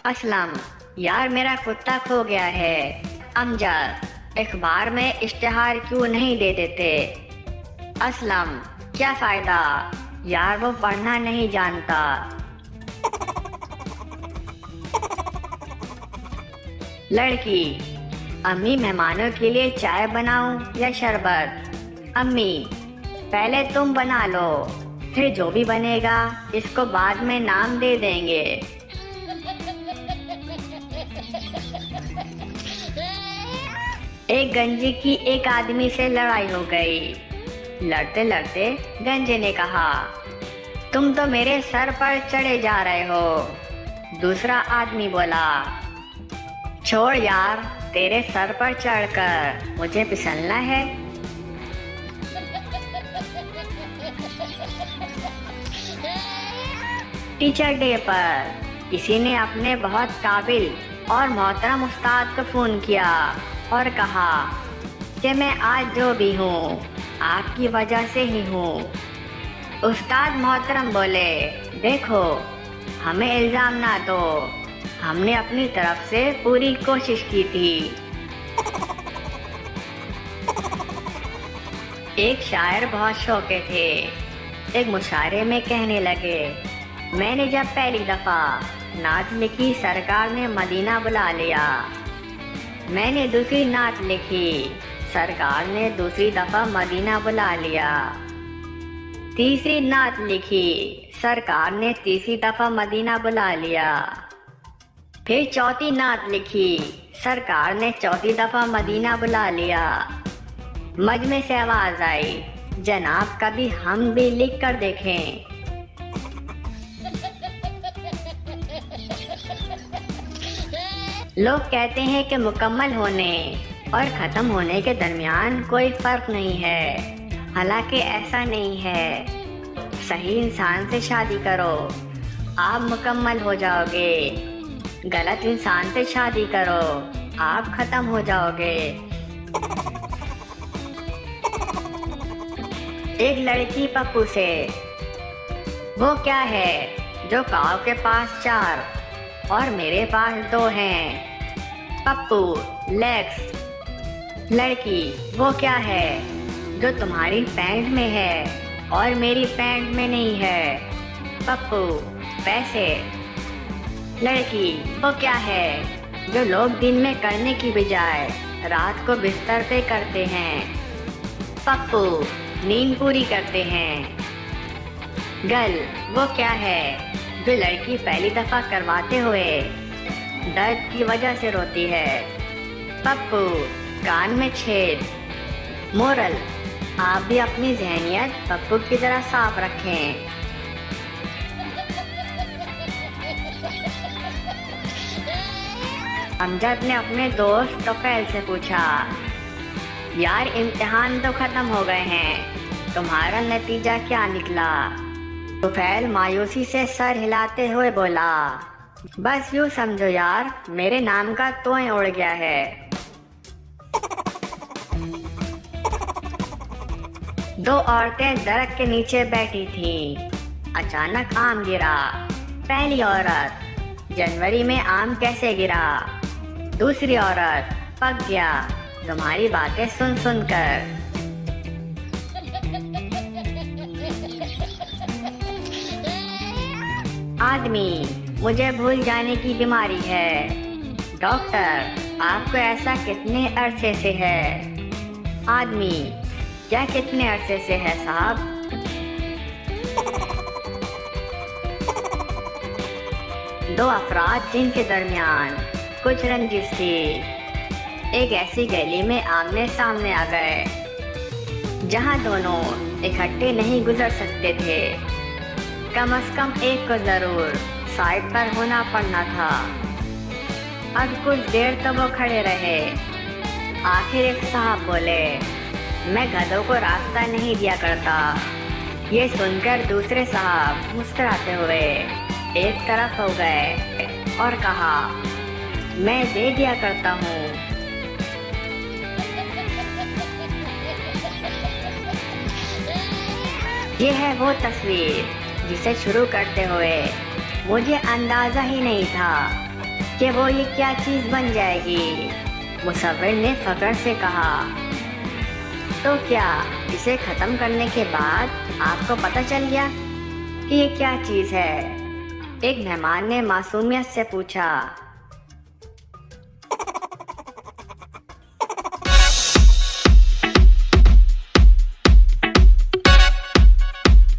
असलम, यार मेरा कुत्ता खो गया है। अमजद, अखबार में इश्तिहार क्यों नहीं दे देते? असलम, क्या फायदा, यार वो पढ़ना नहीं जानता। लड़की, अम्मी मेहमानों के लिए चाय बनाऊं या शरबत? अम्मी, पहले तुम बना लो, फिर जो भी बनेगा इसको बाद में नाम दे देंगे। एक गंजी की एक आदमी से लड़ाई हो गई। लड़ते लड़ते गंजे ने कहा, तुम तो मेरे सर पर चढ़े जा रहे हो। दूसरा आदमी बोला, छोड़ यार, तेरे सर पर चढ़कर मुझे फिसलना है। टीचर डे पर किसी ने अपने बहुत काबिल और मोहतरम उस्ताद को फोन किया और कहा कि मैं आज जो भी हूँ आपकी वजह से ही हूँ। उस्ताद मोहतरम बोले, देखो, हमें इल्ज़ाम ना दो, हमने अपनी तरफ से पूरी कोशिश की थी। एक शायर बहुत शौके थे। एक मुशायरे में कहने लगे, मैंने जब पहली दफ़ा नात लिखी सरकार ने मदीना बुला लिया। मैंने दूसरी नात लिखी, सरकार ने दूसरी दफ़ा मदीना बुला लिया। तीसरी नात लिखी, सरकार ने तीसरी दफ़ा मदीना बुला लिया। फिर चौथी नात लिखी, सरकार ने चौथी दफ़ा मदीना बुला लिया। मजमे से आवाज़ आई, जनाब कभी हम भी लिख कर देखें। लोग कहते हैं कि मुकम्मल होने और ख़त्म होने के दरमियान कोई फ़र्क नहीं है, हालांकि ऐसा नहीं है। सही इंसान से शादी करो, आप मुकम्मल हो जाओगे। गलत इंसान से शादी करो, आप ख़त्म हो जाओगे। एक लड़की पप्पू से, वो क्या है जो काऊ के पास 4 और मेरे पास 2 हैं? पप्पू, लेग्स। लड़की, वो क्या है जो तुम्हारी पैंट में है और मेरी पैंट में नहीं है? पप्पू, पैसे। लड़की, वो क्या है जो लोग दिन में करने की बजाय रात को बिस्तर पे करते हैं? पप्पू, नींद पूरी करते हैं। गर्ल, वो क्या है जो लड़की पहली दफा करवाते हुए दर्द की वजह से रोती है? पप्पू, कान में छेद। मोरल, आप भी अपनी ज़हनियत पप्पू की तरह साफ रखें। अमजद ने अपने दोस्त तोफैल से पूछा, यार इम्तिहान तो ख़त्म हो गए हैं, तुम्हारा नतीजा क्या निकला? तोफैल मायूसी से सर हिलाते हुए बोला, बस यूँ समझो यार, मेरे नाम का तोय उड़ गया है। 2 औरतें दरख्त के नीचे बैठी थीं। अचानक आम गिरा। पहली औरत, जनवरी में आम कैसे गिरा? दूसरी औरत, पक गया तुम्हारी बातें सुन सुन कर। आदमी, मुझे भूल जाने की बीमारी है। डॉक्टर, आपको ऐसा कितने अरसे से है? आदमी, क्या कितने अरसे से है साहब? दो अफराद जिनके दरमियान कुछ रंजिश थी, एक ऐसी गली में आमने सामने आ गए जहां दोनों इकट्ठे नहीं गुजर सकते थे। कम से कम एक को जरूर साइड पर होना पड़ना था। अब कुछ देर तो वो खड़े रहे। आखिर एक साहब बोले, मैं गधों को रास्ता नहीं दिया करता। ये सुनकर दूसरे साहब मुस्कुराते हुए एक तरफ हो गए और कहा, मैं दे दिया करता हूँ। ये है वो तस्वीर जिसे शुरू करते हुए मुझे अंदाजा ही नहीं था कि वो ये क्या चीज बन जाएगी। मुसव्विर ने फक्र से कहा, तो क्या इसे खत्म करने के बाद आपको पता चल गया कि ये क्या चीज है? एक मेहमान ने मासूमियत से पूछा।